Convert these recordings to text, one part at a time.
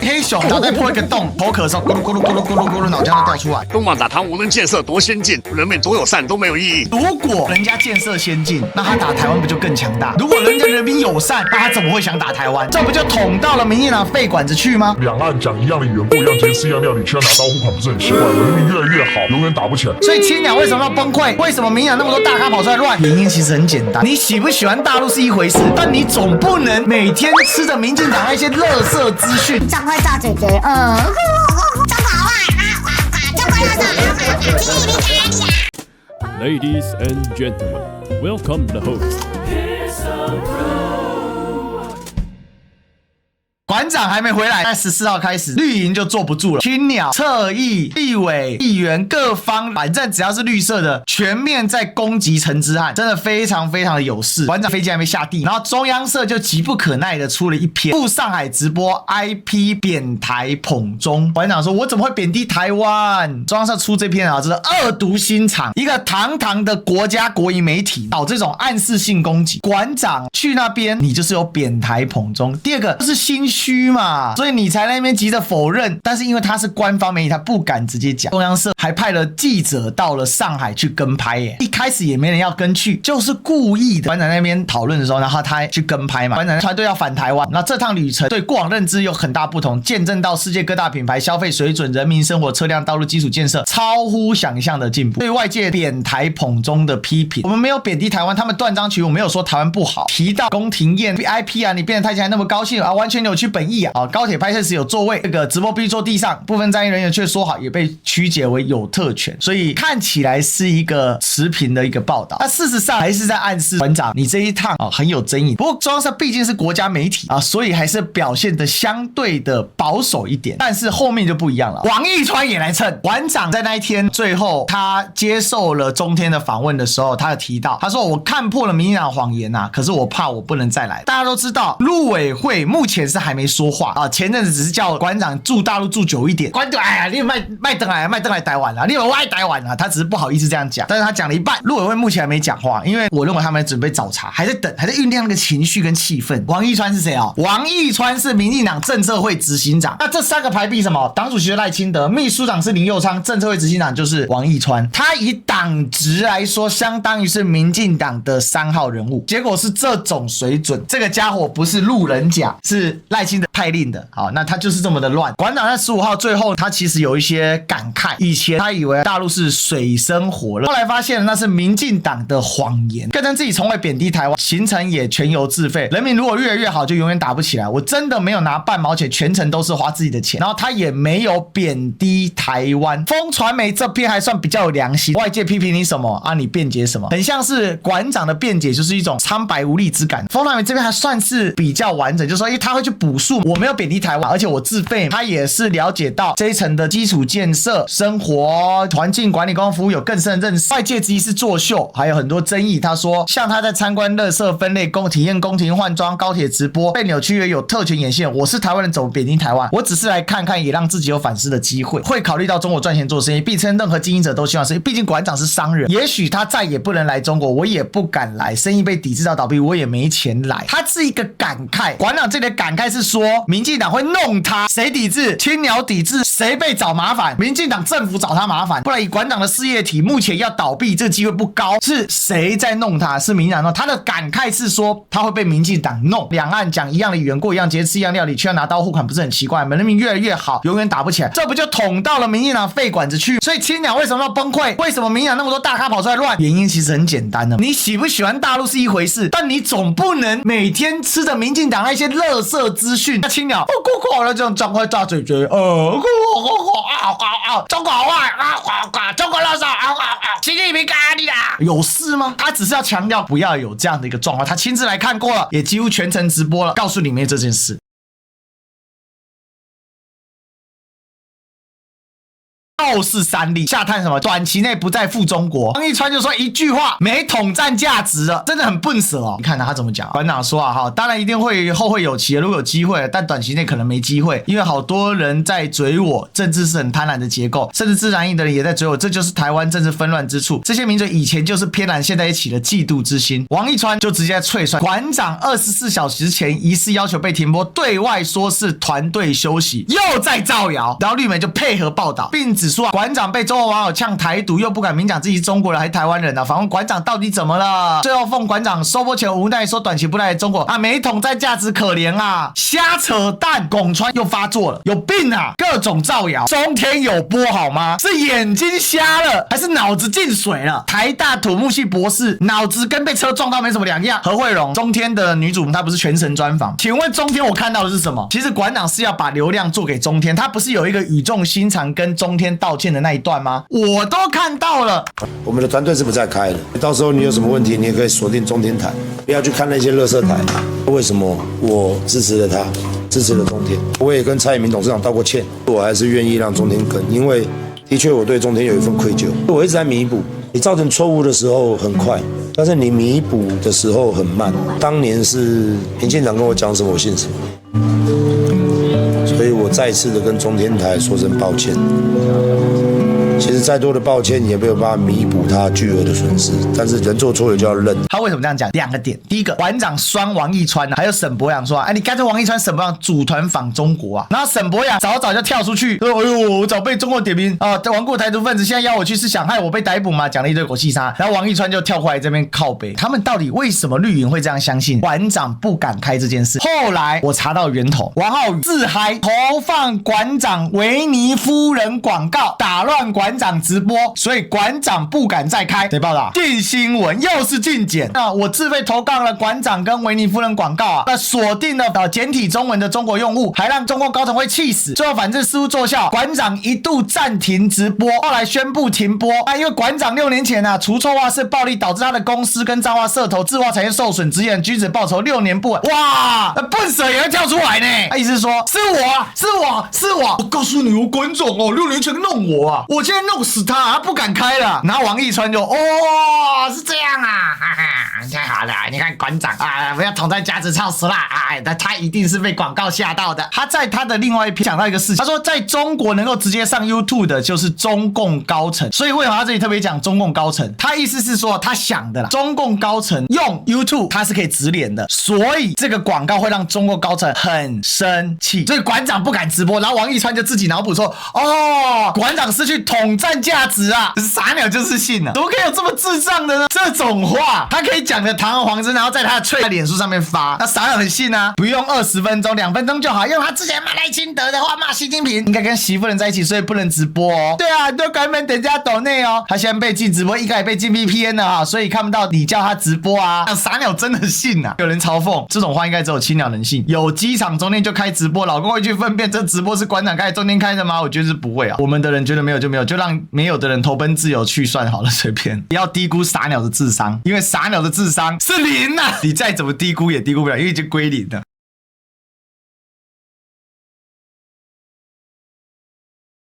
黑熊脑袋破一个洞，口渴的时候咕噜咕噜咕噜咕噜咕噜，脑浆就掉出来。东马打台无论建设多先进，人民多友善都没有意义。如果人家建设先进，那他打台湾不就更强大？如果人家人民友善，那他怎么会想打台湾？这不就捅到了民进党肺管子去吗？两岸讲一样的语言，不一样节吃一样料理，却要拿刀互砍，不是很奇怪？人民越来越好，永远打不起来。所以青鸟为什么要崩溃？为什么民进党那么多大咖跑出来乱？原因其实很简单，你喜不喜欢大陆是一回事，但你总不能每天吃着民进党那些垃圾资讯。张快炸嘴嘴，中国话，中国垃圾，请你离开。Ladies and gentlemen, welcome the host. 馆长还没回来，在14号开始，绿营就坐不住了。青鸟、侧翼、立委、议员各方，反正只要是绿色的，全面在攻击陈之汉，真的非常非常的有事。馆长飞机还没下地，然后中央社就急不可耐的出了一篇赴上海直播 IP 贬台捧中。馆长说：“我怎么会贬低台湾？”中央社出这篇啊，真的恶毒心肠。一个堂堂的国家国营媒体搞这种暗示性攻击，馆长去那边，你就是有贬台捧中。第二个就是心虚嘛，所以你才在那边急着否认，但是因为他是官方媒体，他不敢直接讲。中央社还派了记者到了上海去跟拍耶，一开始也没人要跟去，就是故意的。馆长那边讨论的时候，然后他去跟拍嘛。馆长团队要返台湾，那这趟旅程对过往认知有很大不同，见证到世界各大品牌消费水准、人民生活、车辆、道路基础建设超乎想象的进步。对外界贬台捧中的批评，我们没有贬低台湾，他们断章取义，没有说台湾不好，提到宫廷宴 VIP 啊，你变得太强还那么高兴啊，完全扭曲本意啊。高铁拍摄时有座位，这个直播必须坐地上，部分在意人员却说好，也被曲解为有特权，所以看起来是一个持平的一个报道。那事实上还是在暗示馆长，你这一趟很有争议。不过中央社毕竟是国家媒体啊，所以还是表现的相对的保守一点。但是后面就不一样了，王义川也来蹭。馆长在那一天最后他接受了中天的访问的时候，他有提到，他说我看破了民进党谎言啊，可是我怕我不能再来。大家都知道，陆委会目前是还没说话啊，前阵子只是叫馆长住大陆住久一点。馆长，哎呀，你卖登来台湾啊，你我爱台湾啊，他只是不好意思这样讲，但是他讲了一半。陆委会目前还没讲话，因为我认为他们准备找茬，还在等，还在酝酿那个情绪跟气氛。王义川是谁啊？王义川是民进党政策会执行长。那这三个排比什么？党主席是赖清德，秘书长是林右昌，政策会执行长就是王义川。他以党职来说，相当于是民进党的3号人物。结果是这种水准，这个家伙不是路人甲，是赖清德派令的。好，那他就是这么的乱。馆长在15号最后，他其实有一些感慨。以前他以为大陆是水深火热，后来发现那是民进党的谎言，更称自己从未贬低台湾，行程也全由自费。人民如果越来越好，就永远打不起来。我真的没有拿半毛钱，全程都是花自己的钱。然后他也没有贬低台湾。风传媒这篇还算比较有良心，外界批评你什么啊，你辩解什么，很像是馆长的辩解就是一种苍白无力之感。风传媒这边还算是比较完整，就是说，因为他会去补述我没有贬低台湾，而且我自费，他也是了解到这一层的基础建设、生活环境管理、公共服务有更深的认识。外界质疑是作秀，还有很多争议。他说，像他在参观垃圾分类、体验宫廷换装、高铁直播被扭曲为有特权眼线。我是台湾人，怎么贬低台湾？我只是来看看，也让自己有反思的机会。会考虑到中国赚钱做生意，必称任何经营者都希望生意。毕竟馆长是商人，也许他再也不能来中国，我也不敢来，生意被抵制到倒闭，我也没钱来。他是一个感慨。馆长这里的感慨是说，民进党会弄他，谁抵制？青鸟抵制，谁被找麻烦？民进党政府找他麻烦，不然以馆长的事业体目前要倒闭，这个机会不高。是谁在弄他？是民进党弄他。的感慨是说，他会被民进党弄。两岸讲一样的语言，过一样节吃一样料理，却要拿刀互砍，不是很奇怪吗？人民越来越好，永远打不起来，这不就捅到了民进党肺管子去？所以青鸟为什么要崩溃？为什么民进党那么多大咖跑出来乱？原因其实很简单的，你喜不喜欢大陆是一回事，但你总不能每天吃着民进党那些垃圾资讯。那青鸟这种张快炸嘴嘴，中国话，中国垃圾，习近平干你啦！有事吗？他只是要强调不要有这样的一个状况，他亲自来看过了，也几乎全程直播了，告诉你们这件事。又是3例，下探什么短期内不再赴中国。王一川就说一句话，没统战价值了，真的很笨死哦。你看他怎么讲，馆长说啊，当然一定会后会有期，如果有机会，但短期内可能没机会，因为好多人在追我，政治是很贪婪的结构，甚至自然硬的人也在追我，这就是台湾政治纷乱之处。这些名嘴以前就是偏蓝，现在也起了嫉妒之心。王一川就直接脆酸，馆长24小时前疑似要求被停播，对外说是团队休息，又在造谣。然后绿媒就配合报道，并指出馆长被中国网友呛台独，又不敢明讲自己是中国人还是台湾人访问馆长到底怎么了？最后奉馆长收播前无奈说短期不来中国没统战价值可怜啊，瞎扯淡。龚川又发作了，有病啊，各种造谣。中天有播好吗？是眼睛瞎了还是脑子进水了？台大土木系博士脑子跟被车撞到没什么两样。何慧蓉中天的女主，她不是全程专访，请问中天我看到的是什么？其实馆长是要把流量做给中天，他不是有一个语重心长跟中天道歉的那一段吗？我都看到了。我们的团队是不再开了，到时候你有什么问题，你也可以锁定中天台，不要去看那些垃圾台。为什么我支持了他，支持了中天？我也跟蔡英文董事长道过歉，我还是愿意让中天跟，因为的确我对中天有一份愧疚，我一直在弥补。你造成错误的时候很快，但是你弥补的时候很慢。当年是民进党跟我讲什么，我信什么，所以我再次的跟中天台说声抱歉。其实再多的抱歉也没有办法弥补他巨额的损失，但是人做错了就要认。他为什么这样讲？2个点，第一个，馆长酸王一川还有沈伯洋说，你干脆王一川、沈伯洋组团访中国啊，然后沈伯洋早就跳出去，哎呦，我早被中国点名亡过台独分子，现在要我去是想害我被逮捕吗？讲了一堆狗屁啥，然后王一川就跳过来这边靠北。他们到底为什么绿营会这样相信馆长不敢开这件事？后来我查到源头，王浩宇自嗨投放馆长维尼夫人广告，打乱馆长直播，所以馆长不敢再开。谁报道？进新闻又是进检。我自费投放了馆长跟维尼夫人广告锁定了简体中文的中国用户，还让中国高层会气死。最后反正似乎奏效，馆长一度暂停直播，后来宣布停播因为馆长6年前除臭化式暴力导致他的公司跟彰化社头自化产业受损，直言居止报仇6年不稳。哇，笨蛇也会跳出来呢。他意思是说是我，我告诉你，馆长6年前弄我我现在弄死他不敢开了。然后王一川就是这样太好了，你看馆长不要统战价值操死了他一定是被广告吓到的。他在他的另外一篇讲到一个事情，他说在中国能够直接上 YouTube 的就是中共高层，所以为什么他这里特别讲中共高层？他意思是说他想的啦，中共高层用 YouTube 他是可以直连的，所以这个广告会让中共高层很生气，所以馆长不敢直播。然后王一川就自己脑补说馆长失去统战价值傻鸟就是信了，怎么可以有这么智障的呢？这种话他可以讲的堂而皇之，然后在他的脆脸书上面发，那傻鸟很信不用20分钟，2分钟就好。用他之前骂赖清德的话骂习近平，应该跟媳妇人在一起，所以不能直播对都赶紧等下抖内他现在被禁直播，应该也被禁 VPN 了所以看不到你叫他直播傻鸟真的信有人嘲讽这种话应该只有青鸟能信，有机场中天就开直播，老公会去分辨这直播是馆长开中天开的吗？我觉得是不会我们的人觉得没有就没有，就让没有的人投奔自由去算好了，随便不要低估傻鸟的智商，因为傻鸟的智商是0你再怎么低估也低估不了，因为已经归0了。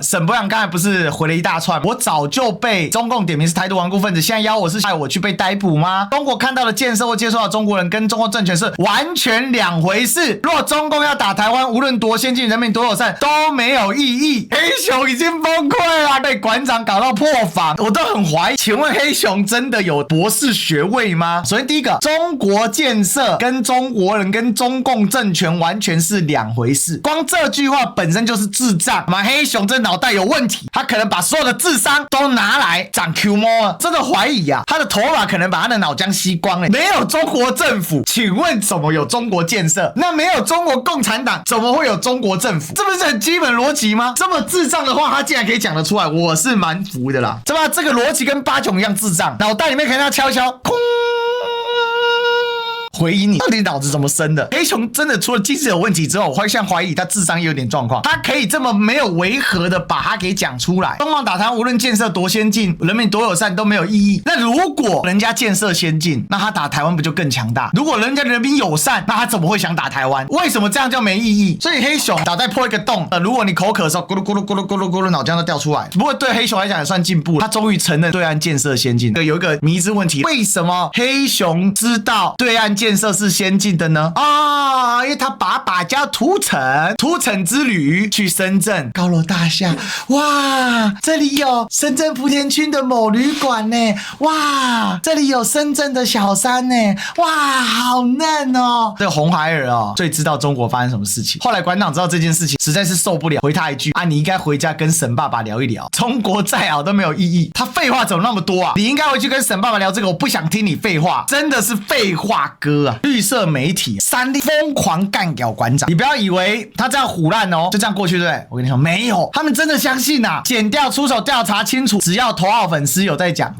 沈伯洋刚才不是回了一大串，我早就被中共点名是台独顽固分子，现在要我是害我去被逮捕吗？中国看到的建设或接受到中国人跟中国政权是完全2回事。若中共要打台湾，无论多先进，人民多友善都没有意义。黑熊已经崩溃了，被馆长搞到破防，我都很怀疑，请问黑熊真的有博士学位吗？首先第一个，中国建设跟中国人跟中共政权完全是2回事，光这句话本身就是智障黑熊真的脑袋有问题，他可能把所有的智商都拿来长 Q 摸了，真的怀疑他的头发可能把他的脑浆吸光没有中国政府，请问怎么有中国建设？那没有中国共产党，怎么会有中国政府？这不是很基本逻辑吗？这么智障的话，他竟然可以讲得出来，我是蛮服的啦。这个逻辑跟八炯一样智障，脑袋里面可能要敲一敲，空。回应你，到底脑子怎么生的？黑熊真的除了精神有问题之后，我会像怀疑他智商也有点状况，他可以这么没有违和的把它给讲出来。中共打台湾无论建设多先进，人民多友善都没有意义。那如果人家建设先进，那他打台湾不就更强大？如果人家人民友善，那他怎么会想打台湾？为什么这样就没意义？所以黑熊脑袋破一个洞，如果你口渴的时候咕噜咕噜咕噜咕噜咕噜脑浆都掉出来。不过对黑熊来讲也算进步了，他终于承认对岸建设先进。有一个迷之问题，为什么黑熊知道对岸建设是先进的呢？因为他把叫土城之旅去深圳高楼大厦，哇，这里有深圳福田区的某旅馆呢，哇，这里有深圳的小山呢，哇，好嫩哦。这个红孩儿哦，最知道中国发生什么事情。后来馆长知道这件事情，实在是受不了，回他一句你应该回家跟沈爸爸聊一聊，中国再好都没有意义。他废话怎么那么多啊？你应该回去跟沈爸爸聊这个，我不想听你废话，真的是废话哥啊！绿色媒体三立疯狂干掉馆长，你不要以为他这样唬烂哦，就这样过去，对不对？我跟你说，没有，他们真的相信啊，检调出手调查清楚，只要头号粉丝有在讲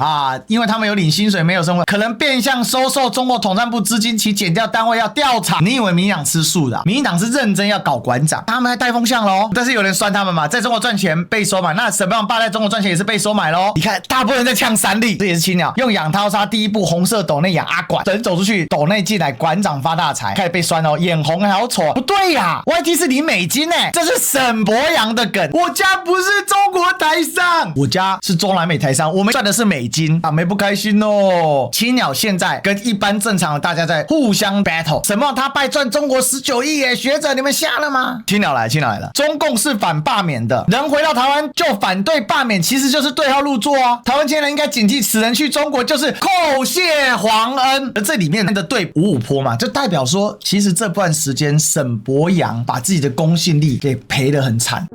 因为他们有领薪水，没有身份，可能变相收受中国统战部资金，其检调单位要调查。你以为民进党吃素的？民进党是认真要搞馆长，他们还带风向喽。但是有人酸他们嘛，在中国赚钱被收买，那沈爸爸在中国赚钱也是被收买喽。你看，大部分人在呛三立，这也是青鸟用养涛沙第一步红色斗内养阿管，等走出去，斗内进来，馆长发大财，开始被酸哦，眼红好丑，不对呀，YT 是领美金这是沈博洋的梗，我家不是中国台商，我家是中南美台商，我们赚的是美金，没不开心哦。青鸟现在跟一般正常的大家在互相 battle， 什么他败赚中国19亿耶，学者你们瞎了吗？青鸟来了，中共是反罢免的，人回到台湾就反对罢免，其实就是对号入座啊。台湾现在应该谨记此人去中国就是叩谢皇恩，而这里面的对5波嘛，就代表说其实这段时间沈博洋把自己的公信力给赔得很惨。